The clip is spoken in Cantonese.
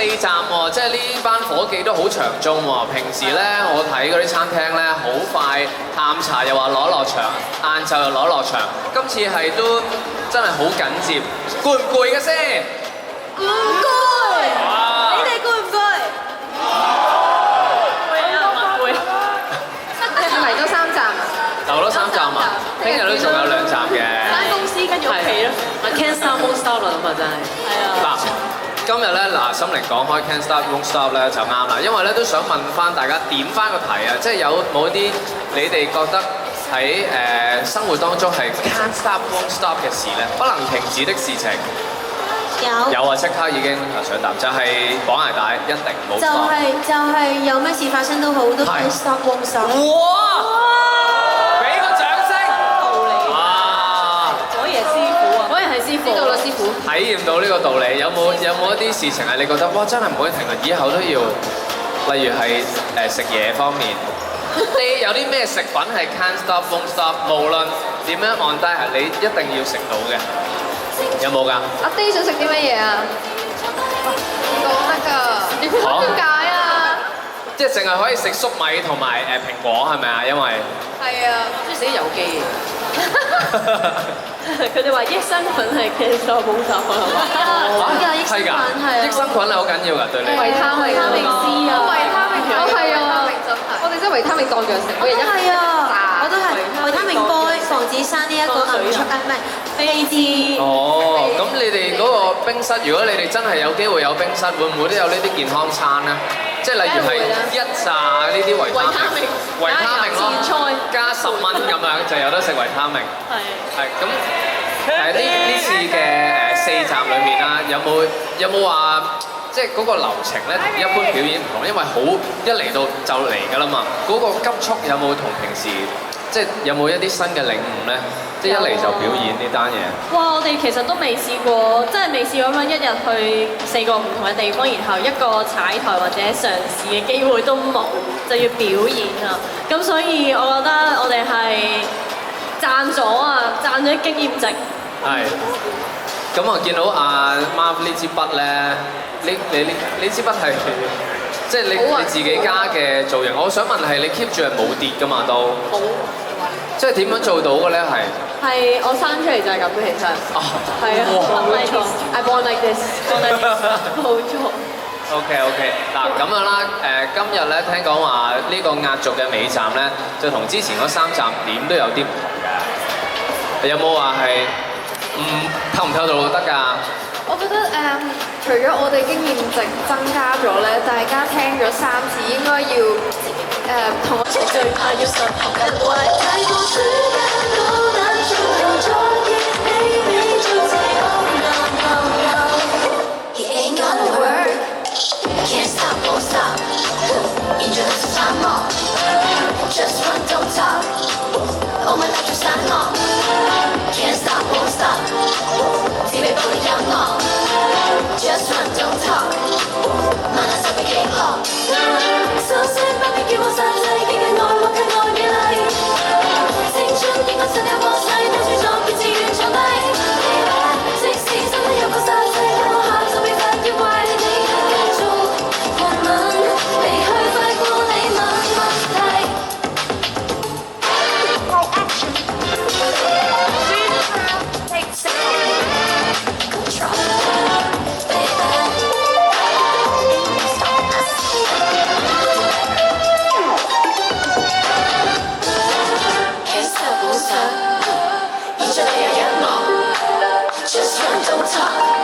4站喎，即係呢班伙計都好長鐘喎。平時咧我睇嗰啲餐廳咧，好快探茶又話攞落場，晏晝又攞落場，今次係都真係好緊接，攰唔攰嘅先？唔攰。你哋攰唔攰？攰啊，唔攰。係咪都3站啊？留多3站啊！聽日都仲有2站嘅。翻公司跟住屋企咯。Can't stop won't stop 啦，咁啊真係。係啊。嗱，今日咧嗱，心靈講開 Can't Stop Won't Stop 咧就啱啦，因為咧都想問翻大家點翻個題啊，即係有冇啲你哋覺得喺生活當中係 Can't Stop Won't Stop 嘅事咧，不能停止的事情？有啊，即刻已經想答，就係綁鞋帶一定冇 stop。就係有咩事發生都好，都 Can't stop won't stop。哇！俾個掌聲！道理。哇！果然係師傅啊！果然係師傅。知道啦，師傅。體驗到呢個道理，有冇一啲事情係你覺得哇真係唔可以停啊？以後都要，例如係食嘢方面，你有啲咩食品係 Can't Stop Won't Stop， 無論點樣按低係你一定要食到嘅，有冇㗎？阿 D 想食啲乜嘢啊？講得㗎。點解啊？即係淨係可以食粟米同埋蘋果係咪啊？因為係啊，中意食啲有機嘢。佢哋話益生菌係Can't Stop Won't Stop係嘛？係㗎，益生菌係好緊要㗎對你。維他命 C 啊，維他命係啊，我哋真係維他命當藥食，我日日係啊，我都係維他命 boy 防止生呢一個暗瘡唔係飛滋。哦，咁你哋嗰個冰室，如果你哋真係有機會有冰室，會唔會都有呢啲健康餐咧？即係例如係一紮呢啲維他命咯，加10蚊咁樣就有得食維他命。係咁呢次嘅4站裏面啦，有冇話即係嗰個流程咧同一般表演唔同？因為好一嚟到就嚟㗎啦嘛，嗰個急速有冇同平時即係有冇一啲新嘅領悟咧？即係一嚟就表演呢單嘢。哇！我哋其實都未試過，真係未試過咁樣一日去4個唔同嘅地方，然後一個踩台或者嘗試嘅機會都冇，就要表演啊！咁所以我覺得我哋係賺咗啊，賺咗經驗值。係。咁我見到阿 Marv 呢支筆咧，呢支筆係即係你自己加嘅造型。我想問係你 keep 住係冇跌㗎嘛都？冇。即係點樣做到嘅咧？係我生出嚟就係咁嘅，其實。哦。係啊。冇錯。I born like this。冇錯。OK。嗱咁樣啦，今日咧聽講話呢個壓軸嘅尾站咧，就同之前嗰3站點都有啲唔同嘅。有冇話係透唔透到得㗎？我覺得除咗我哋經驗值增加咗咧，大家聽咗3次應該要同我一齊最怕要實行嘅愛。太多時間都難處理，昨夜你未做自由。He ain't gonna work, can't stop, won't stop. Injured some more, just run, don't talk. Oh my life just not long, can't stop, won't stop. 只被不一樣我 just run, don't talk. 慢下手臂幾落。So sad，不必叫我散世，極嘅愛或更愛美麗。青春應該盡有過世，到處作別自願長低。即使身體有個殺世，我喊就被發現壞你繼續狂吻，離去快過你問問題。Just run, don't talk.